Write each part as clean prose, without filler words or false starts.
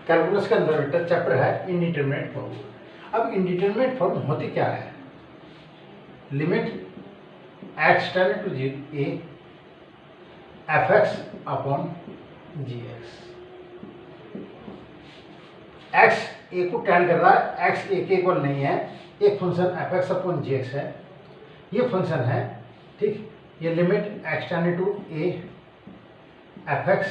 Calculus के अंदर बेटा चैप्टर है इनडिटरमिनेट फॉर्म। अब इनडिटरमिनेट फॉर्म होती क्या है? Limit x tend to a fx upon gx। x a को टेंड कर रहा है, x a के इक्वल नहीं है, एक फंक्शन fx अपॉन gx है, ये फंक्शन है, ठीक। ये limit x tend to a fx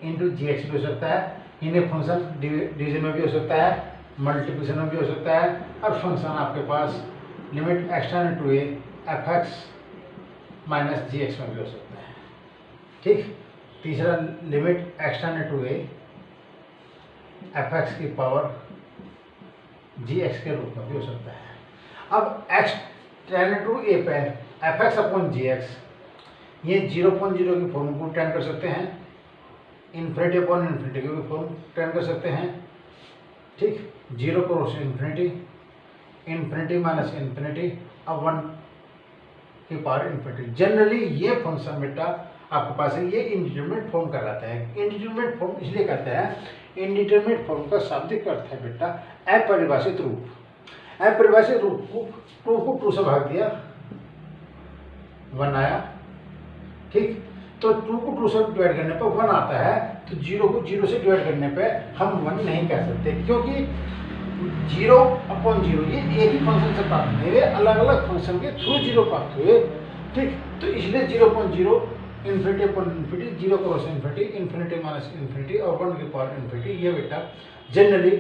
into gx भी हो सकता है, इन्हें फंक्शन डिवीजन में भी हो सकता है, मल्टीप्लिकेशन में भी हो सकता है, और फंक्शन आपके पास limit x tend to a fx minus gx में भी हो सकता है, ठीक। तीसरा limit x tend to a fx की पावर gx के रूप में भी हो सकता है। अब x टेंड टू a पे fx अपॉन gx, ये 0.0 की फॉर्म को टेंड कर सकते हैं, इन्फिनिटी अपॉन इन्फिनिटी की फॉर्म टेंड कर सकते हैं, ठीक। 0 cross infinity, infinity minus infinity, अब 1 की पावर इन्फिनिटी। जनरली ये फंक्शन बेटा आपके पास है, ये इनडिटरमिनेट फॉर्म कहलाता है। इनडिटरमिनेट फॉर्म इसलिए कहते हैं, इनडिटरमिनेट फॉर्म का शाब्दिक अर्थ है बेटा अपरिभाषित रूप। अपरिभाषित रूप को 2 को 2 से भाग दिया, 1 आया, ठीक। तो 2 को 2 से डिवाइड करने पर 1 आता है, तो 0 को 0 से डिवाइड करने पे हम 1 नहीं कह सकते, क्योंकि 0 अपॉन 0 ये एक ही फंक्शन से प्राप्त हुए, अलग अलग फंक्शन के थ्रू 0 प्राप्त हुए, ठीक। तो इसलिए 0.0 infinity upon infinity, 0 cross infinity, infinity minus infinity और 1 की पावर इन्फिनिटी, ये बेटा जनरली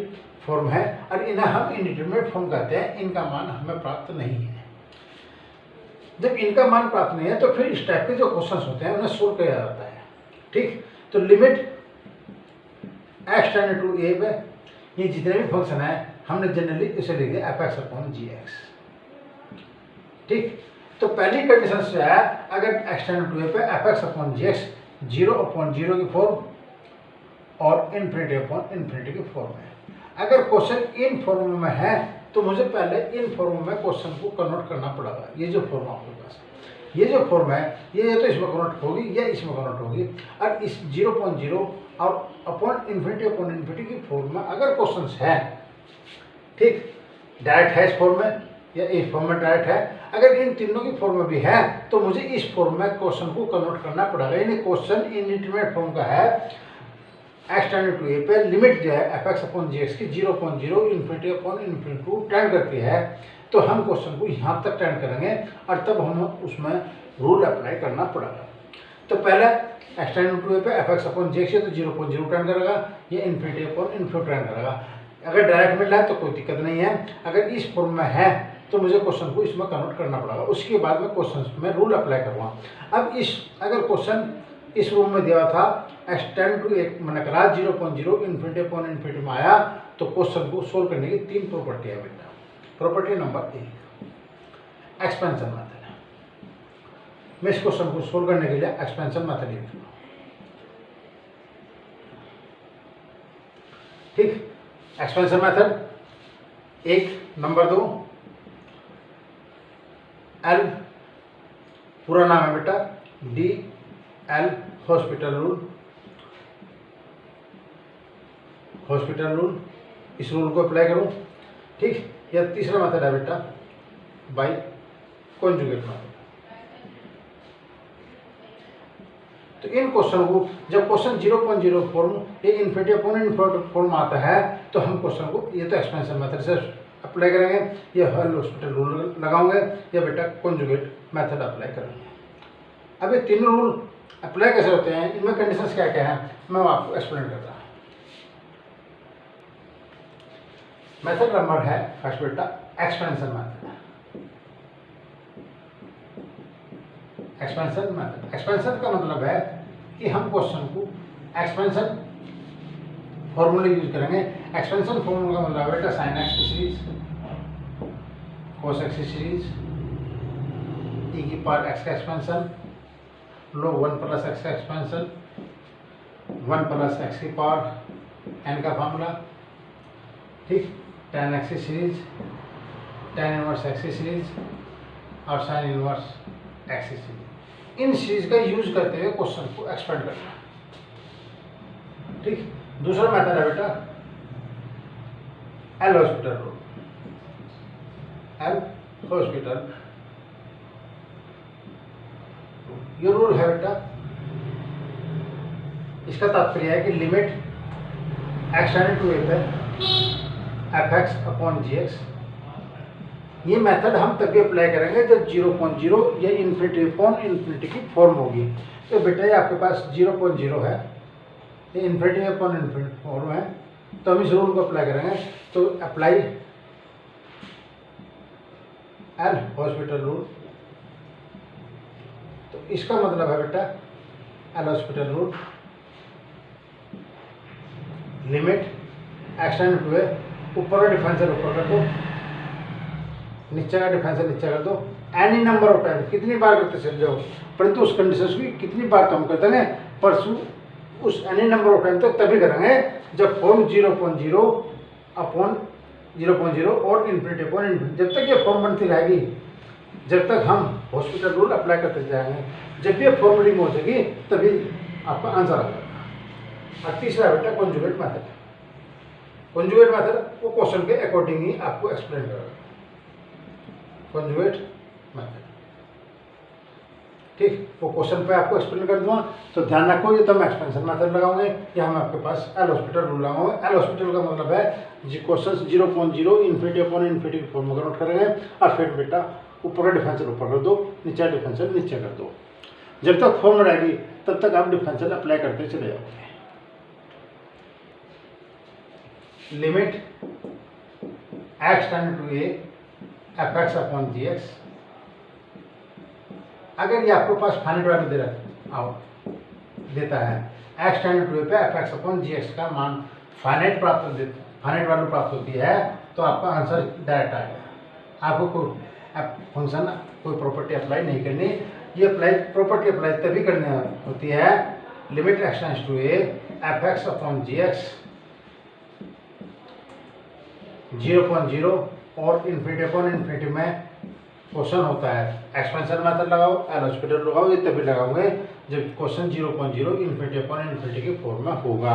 फॉर्म है, और इन्हें हम इनडिटरमिनेट फॉर्म कहते हैं। इनका मान हमें प्राप्त नहीं है। जब इनका मान प्राप्त नहीं है तो फिर इस टाइप के जो क्वेश्चंस होते हैं उन्हें सोल्व किया जाता है, ठीक। तो limit x tend to a पे ये जितने भी फंक्शन है हमने जनरली इसे लिख दिया fx अपॉन gx, ठीक। तो पहली कंडीशन से है, अगर x टेंड टू a पे fx अपॉन gx 0/0 की फॉर्म और इन्फिनिटी अपॉन इन्फिनिटी की फॉर्म है। अगर क्वेश्चन इन फॉर्म में है तो मुझे पहले इन फॉर्म में क्वेश्चन को कन्वर्ट करना पड़ेगा। ये जो फॉर्म आपके पास, ये जो फॉर्म है, ये तो इसमें कन्वर्ट होगी, ये इसमें कन्वर्ट होगी, और इस 0.0 और अपॉन इन्फिनिटी की फॉर्म में अगर क्वेश्चन है, ठीक, डायरेक्ट है इस फॉर्म में या इस फॉर्म में डायरेक्ट है, अगर इन तीनों की फॉर्म में भी है तो मुझे इस फॉर्म में क्वेश्चन को कन्वर्ट करना पड़ेगा। यानी क्वेश्चन इनडिटरमिनेट फॉर्म का है, x टेंड टू a पे लिमिट जो है fx अपॉन gx की 0.0 इन्फिनिटी अपॉन इन्फिनिटी को टेंड करती है, तो हम क्वेश्चन को यहाँ तक टेंड करेंगे और तब हम उसमें रूल अप्लाई करना पड़ेगा। तो पहले x टेंड टू a पे fx अपॉन gx है तो 0.0 टेंड करेगा, ये इन्फिनिटी अपॉन इन्फिनिटी टेंड करेगा। अगर डायरेक्ट मिल रहा है तो कोई दिक्कत नहीं है, अगर इस फॉर्म में है तो मुझे क्वेश्चन को इसमें कन्वर्ट करना पड़ेगा, उसके बाद में क्वेश्चन में रूल अप्लाई करूँगा। अब अगर क्वेश्चन इस रूम में दिया था x टेंड टू a मैंने कहा 0.0 इन्फिनिटी अपॉन इन्फिनिटी में आया, तो क्वेश्चन को सोल्व करने की 3 प्रॉपर्टी है बेटा। Property number 1 expansion method. मैं इस क्वेश्चन को सोल्व करने के लिए एक्सपेंशन मेथड यूज करूँ, ठीक। Expansion method 1। नंबर 2 L पूरा नाम है बेटा DL हॉस्पिटल रूल, इस रूल को अप्लाई करूं, ठीक। या तीसरा मेथड है बेटा बाय कॉन्जुगेट मेथड। तो इन क्वेश्चन को जब क्वेश्चन 0.0 फॉर्म या इन्फिनिटी अपॉन इन्फिनिटी फॉर्म आता है तो हम क्वेश्चन को ये तो एक्सपेंशन मेथड से अप्लाई करेंगे, या हल हॉस्पिटल रूल लगाओगे, या बेटा कॉन्जुगेट मेथड अप्लाई करेंगे। अब ये तीनों रूल अप्लाई कैसे होते हैं, इनमें कंडीशंस क्या क्या हैं, मैं आपको एक्सप्लेन करता हूँ। मेथड नंबर है फर्स्ट बेटा एक्सपेंशन मेथड। एक्सपेंशन का मतलब है कि हम क्वेश्चन को एक्सपेंशन फॉर्मूले यूज करेंगे। एक्सपेंशन फॉर्मूला का मतलब बेटा साइन एक्स की सीरीज, कोस एक्स की सीरीज, e की पावर x का एक्सपेंशन, लो 1 प्लस x का एक्सपेंशन, 1 प्लस x की पावर n का फार्मूला, ठीक। tan x की सीरीज, tan इनवर्स x की सीरीज और साइन इनवर्स x की सीरीज, इन सीरीज का यूज करते हुए क्वेश्चन को एक्सपेंड करना, ठीक। दूसरा मेथड है बेटा L'Hospital rule. L hospital ये रूल है बेटा, इसका तात्पर्य है कि लिमिट एक्स टेंडिंग टू ए पे F x upon g x, ये मेथड हम तभी अप्लाई करेंगे जब 0.0 या इन्फिनिटी अपॉन इन्फिनिटी की फॉर्म होगी। तो बेटा ये आपके पास 0.0 है, ये इन्फिनिटी अपॉन इन्फिनिटी फॉर्म है, तो हम इस रूल को अप्लाई करेंगे। तो अप्लाई एल हॉस्पिटल रूल। तो इसका मतलब है बेटा L'Hospital rule, limit x tending to A, ऊपर का डिफरेंशियल ऊपर कर दो, नीचे का डिफरेंशियल नीचे कर दो, एनी नंबर ऑफ टाइम, कितनी बार करते चल जाओ, परंतु उस कंडीशन की कितनी बार तो हम करते हैं परसों उस एनी नंबर ऑफ टाइम तक तभी करेंगे जब फॉर्म 0.0 अपॉन 0.0 और इन्फिनिटी अपॉन इन्फिनिटी, जब तक ये फॉर्म बनती रहेगी जब तक हम हॉस्पिटल रूल अप्लाई करते जाएंगे। जब भी ये फॉर्म रिंग हो जाएगी तभी आपका आंसर आ जाएगा। और तीसरा बेटा कॉन्जुगेट मेथड। कॉन्जुगेट मेथड वो क्वेश्चन के अकॉर्डिंग ही आपको एक्सप्लेन करेगा। कॉन्जुगेट मेथड, ठीक, वो क्वेश्चन पे आपको एक्सप्लेन कर दूंगा, तो ध्यान रखो ये तो हम एक्सपेंशन मेथड लगाओगे या हम आपके पास एल हॉस्पिटल रूल लगाओगे। एल हॉस्पिटल का मतलब है जी क्वेश्चन 0.0 इन्फिनिटी अपॉन इन्फिनिटी की फॉर्म में कन्वर्ट करेंगे और फिर बेटा ऊपर का डिफरेंशियल ऊपर कर दो, नीचे का डिफरेंशियल नीचे कर दो। जब तक फॉर्म रहेगी तब तक आप डिफरेंशियल अप्लाई करते चले जाओगे। Limit x tending to a f x upon g x, अगर ये आपके पास फाइनाइट वैल्यू देता है एक्स टेंडिंग टू ए पे F x upon g x का मान फाइनाइट वैल्यू प्राप्त होती है, तो आपका आंसर डायरेक्ट आएगा। आपको कोई फंक्शन कोई प्रॉपर्टी अप्लाई नहीं करनी, ये प्रॉपर्टी अप्लाई तभी करनी होती है limit x tends to a f x upon g x 0.0 और इन्फिनिटी अपॉन इन्फिनिटी में क्वेश्चन होता है। एक्सपेंशन मेथड लगाओ, एल हॉस्पिटल लगाओ, ये तभी लगाओगे जब क्वेश्चन 0.0 इन्फिनिटी अपॉन इन्फिनिटी की फॉर्म में होगा।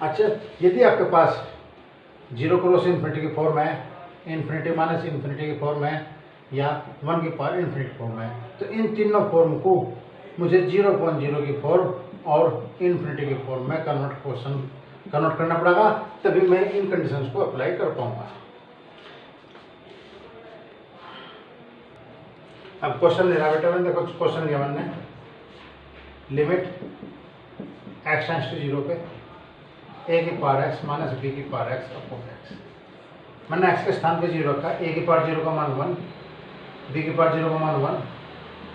अच्छा, यदि आपके पास 0 क्रॉस इन्फिनिटी की फॉर्म है, इन्फिनिटी माइनस इन्फिनिटी की फॉर्म है या 1 की पावर इन्फिनिटी फॉर्म है, तो इन तीनों फॉर्म को मुझे 0.0 की फॉर्म और इन्फिनिटी की फॉर्म में कन्वर्ट करना पड़ेगा, तभी मैं इन कंडीशंस को अप्लाई कर पाऊंगा। अब क्वेश्चन ले रहा बेटा, मैंने देखो क्वेश्चन लिया मैंने, लिमिट एक्स टेंड्स टू 0 पे ए की पावर एक्स माइनस बी की पावर एक्स अपॉन एक्स। मैंने एक्स के स्थान पे 0 रखा, ए की पावर 0 का मान 1, बी की पावर 0 का मान 1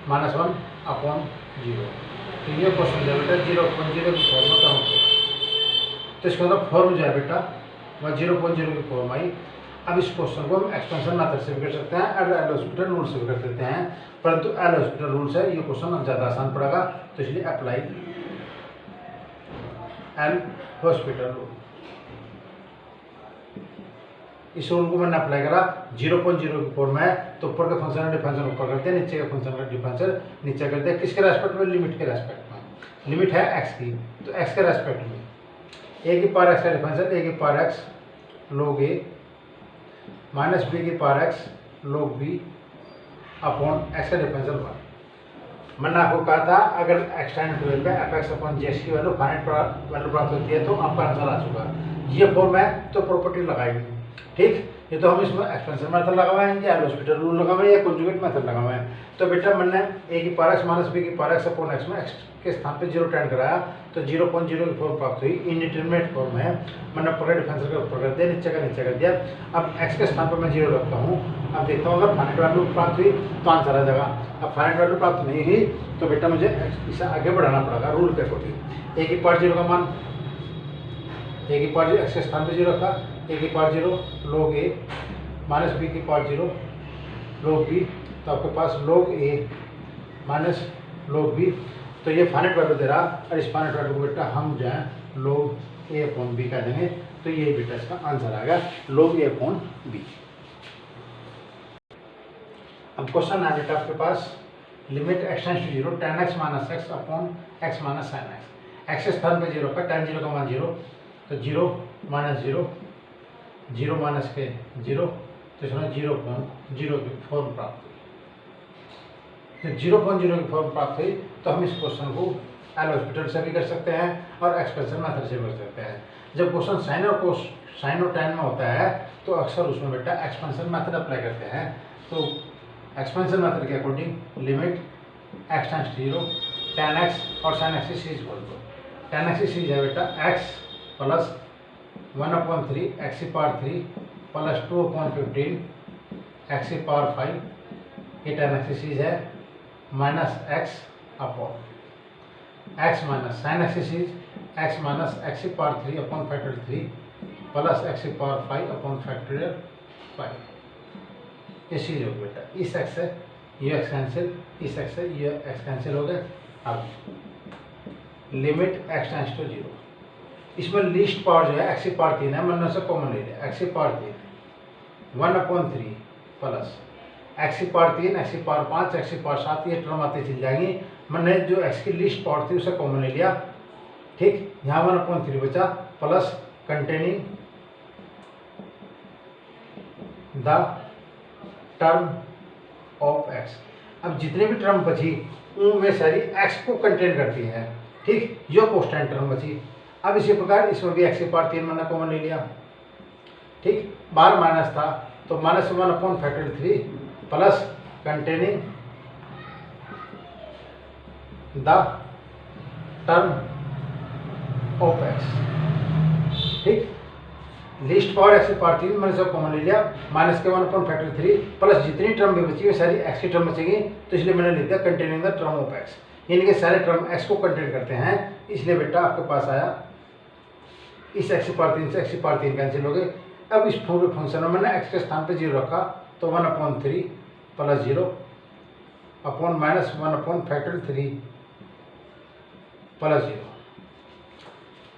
माइनस 1 अपॉन 0। तो ये क्वेश्चन है बेटा 0.0 की फॉर्म में कहाँ होगा, तो इसका मतलब फॉर्म जो है बेटा वह 0.0 की फॉर्म आई। अब इस क्वेश्चन को हम एक्सपेंशन मेथड से भी कर सकते हैं और एल हॉस्पिटल रूल से भी कर सकते हैं, परंतु एल हॉस्पिटल रूल से ये क्वेश्चन ज़्यादा आसान पड़ेगा, तो इसलिए अप्लाई एल हॉस्पिटल रूल। इस रूल को मैंने अप्लाई करा, 0.0 की फॉर्म है तो ऊपर के फंक्शन डिफरेंशियल ऊपर करते हैं, नीचे के फंक्शन का डिफरेंशियल नीचे करते हैं। किसके रेस्पेक्ट में? लिमिट के रेस्पेक्ट में। लिमिट है एक्स की, तो एक्स के रेस्पेक्ट में ए की पावर एक्स का डिफरेंशियल ए की power x log A minus B की power x log B upon x का डिफरेंशियल 1। मैंने आपको कहा था अगर एक्स टेंड्स टू ए पे F x upon g x की वैल्यू फाइनाइट वैल्यू प्राप्त होती है तो आपका आंसर आ चुका। ये फॉर्म है तो प्रॉपर्टी लगाएगी, ठीक। ये तो हम इसमें एक्सपेंशन मेथड लगा हुए हैं या एल हॉस्पिटल रूल लगा हुआ है या कॉन्जुगेट मेथड लगा हुआ है। तो बेटा मैंने ए की पावर एक्स माइनस बी की पावर एक्स अपॉन एक्स में एक्स के स्थान पे 0 टेंड कराया, तो 0.0 की फॉर्म प्राप्त हुई। इनडिटरमिनेट फॉर्म है, मैंने ऊपर डिफरेंशियल का ऊपर कर दिया, नीचे का नीचे कर दिया। अब एक्स के स्थान पर मैं 0 रखता हूँ। अब देखता हूँ अगर फाइनाइट वैल्यू प्राप्त हुई तो आंसर आ जाएगा। अब फाइनाइट वैल्यू प्राप्त नहीं हुई तो बेटा मुझे इसे आगे बढ़ाना पड़ेगा रूल के अकॉर्डिंग। ए की पावर 0 का मान, ए की पावर 0 एक्स के स्थान पर 0 रखा, ए की power 0 log A minus B की पावर 0 log बी, तो आपके पास log A minus log B, तो ये फाइनाइट वैल्यू दे रहा और इस फाइनाइट वैल्यू को बेटा हम जो है log ए अपॉन बी कह देंगे, तो ये बेटा इसका आंसर आएगा log ए अपॉन बी। अब क्वेश्चन है बेटा आपके पास limit x tends to 0 tan x minus x upon x minus sine x. X के स्थान पे 0 का tan 0 का मान 0 तो 0 माइनस 0, 0 माइनस के 0, तो इसमें 0.0 की फॉर्म प्राप्त हुई। जब 0.0 की फॉर्म प्राप्त हुई तो हम इस क्वेश्चन को एल हॉस्पिटल से भी कर सकते हैं और एक्सपेंशन मेथड से भी कर सकते हैं। जब क्वेश्चन साइन और टैन में होता है तो अक्सर उसमें बेटा एक्सपेंशन मेथड अप्लाई करते हैं। तो एक्सपेंशन मेथड के according limit x tends to 0 tan x और sin x की सीरीज बोल दो। tan x की सीरीज है बेटा x प्लस 1/3 x की पावर 3 प्लस 2/15 x की पावर 5, ये tan x की सीरीज है, minus x upon x minus sin x की सीरीज x माइनस x की power 3 upon factorial 3 plus x की पावर 5 अपॉन फैक्टोरियल 5, ये सीरीज होगी बेटा। इस x से ये x कैंसिल, इस x से ये x कैंसिल हो गए। अब लिमिट x टेंड्स टू 0, इसमें लीस्ट पावर जो है x की पावर 3 है, मैंने उसे कॉमन ले लिया, x की पावर 3 1/3 प्लस x की पावर 3 x की पावर 5 x की पावर 7, ये टर्म आती चल जाएंगी। मैंने जो x की लीस्ट पावर थी उसे कॉमन ले लिया, ठीक। यहाँ 1/3 बचा plus containing the term of x। अब जितने भी टर्म बची उनमें सारी x को कंटेन करती है, ठीक, जो कांस्टेंट टर्म बची। अब इसी प्रकार इसमें भी x की पावर 3 मैंने कॉमन ले लिया, ठीक। बाहर माइनस था तो minus 1/3 plus containing the term of x, ठीक। लिस्ट पावर x की पावर 3 मैंने सब कॉमन ले लिया, माइनस के 1/3 प्लस जितनी टर्म भी बची है सारी x की टर्म बचेगी, तो इसलिए मैंने लिख दिया containing the term of x, यानी कि सारे टर्म x को कंटेन करते हैं। इसलिए बेटा आपके पास आया इस x की पावर 3 से x की पावर 3 कैंसिल हो गए। अब इस पूरे फंक्शन में मैंने x के स्थान पे 0 रखा, तो 1/3 प्लस 0 अपॉन माइनस 1/3 प्लस 0,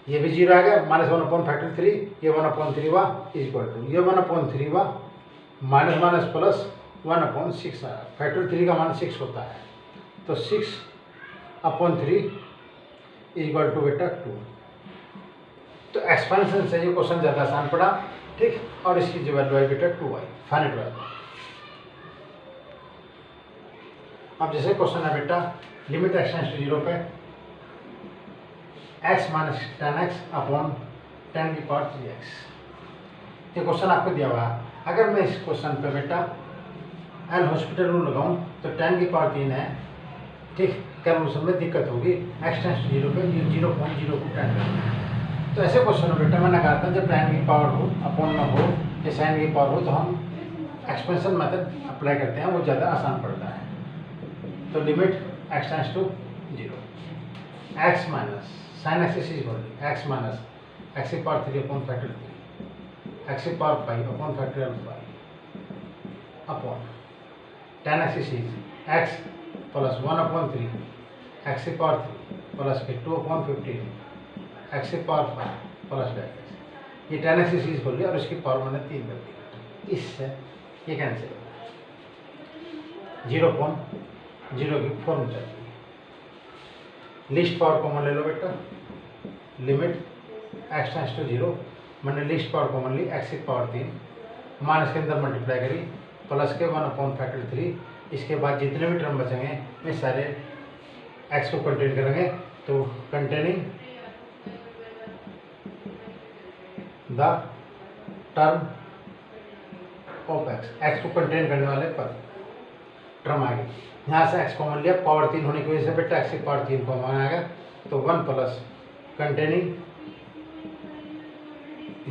ये भी 0 आ गया, माइनस 1/3, ये 1/3 हुआ इक्वल टू ये 1/3 हुआ माइनस माइनस प्लस 1/6 आया। फैक्टर 3 का मान 6 होता है, तो 6/3 इक्वल टू बेटा 2। तो एक्सपेंशन से ये क्वेश्चन ज़्यादा आसान पड़ा, ठीक। और इसकी जो वैल्यू है बेटा 2 आई, फाइनाइट वैल्यू। अब जैसे क्वेश्चन है बेटा लिमिट x टेंड्स टू 0 पे x minus tan x upon tan की पावर 3x, ये क्वेश्चन आपको दिया हुआ है। अगर मैं इस क्वेश्चन पे बेटा एल हॉस्पिटल रूल लगाऊं तो tan की पावर 3 है, ठीक। कैलकुलेशन में दिक्कत होगी, x टेंड्स टू 0 पे 0.0 को tan करना है। तो ऐसे क्वेश्चन में बेटा मैंने कहा था जब tan की पावर हो अपॉन में हो या sin की पावर हो तो हम एक्सपेंशन मेथड अप्लाई करते हैं, वो ज़्यादा आसान पड़ता है। तो limit x tends to 0, x minus sin x is equal to x minus x की पावर 3 अपॉन फैक्टोरियल 3 x की power 5 upon factorial 5 upon tan x is x plus 1/3 x की पावर 3 प्लस के 2/15 x की power 5 plus x, ये tan x is equal to और इसकी power मैंने 3 कर दी, इससे ये कैंसिल हो गया। 0.0 की फॉर्म चाहिए, लिस्ट पावर कॉमन ले लो बेटा, लिमिट x टेंड्स टू 0, मैंने लिस्ट पावर कॉमन ली x की पावर 3 माइनस के अंदर मल्टीप्लाई करी प्लस के 1/3, इसके बाद जितने भी टर्म बचेंगे वे सारे x को कंटेन करेंगे, तो containing the term of x को कंटेन करने वाले पद टर्म आ गई। यहाँ से x कॉमन लिया, पावर 3 होने की वजह से बेटा x की पावर 3 कॉमन आ गया, तो 1 plus containing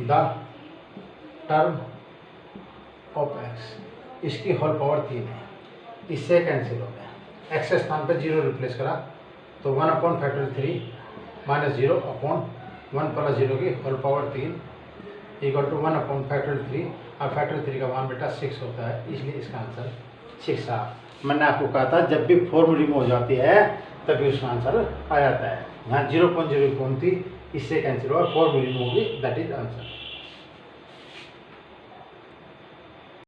the term of x, इसकी होल पावर 3 है, इससे कैंसिल हो गया। x के स्थान पर 0 रिप्लेस करा तो 1/3 माइनस 0 अपॉन 1 प्लस 0 की होल पावर 3 इक्वल टू 1/3, और फैक्टर 3 का मान बेटा 6 होता है, इसलिए इसका आंसर 6 आ। मैंने आपको कहा था जब भी फॉर्म रिमूव हो जाती है तभी उसका आंसर आ जाता है। यहाँ 0.0 फॉर्म थी, इससे कैंसिल हुआ, फॉर्म रिमूव होगी, दैट इज आंसर।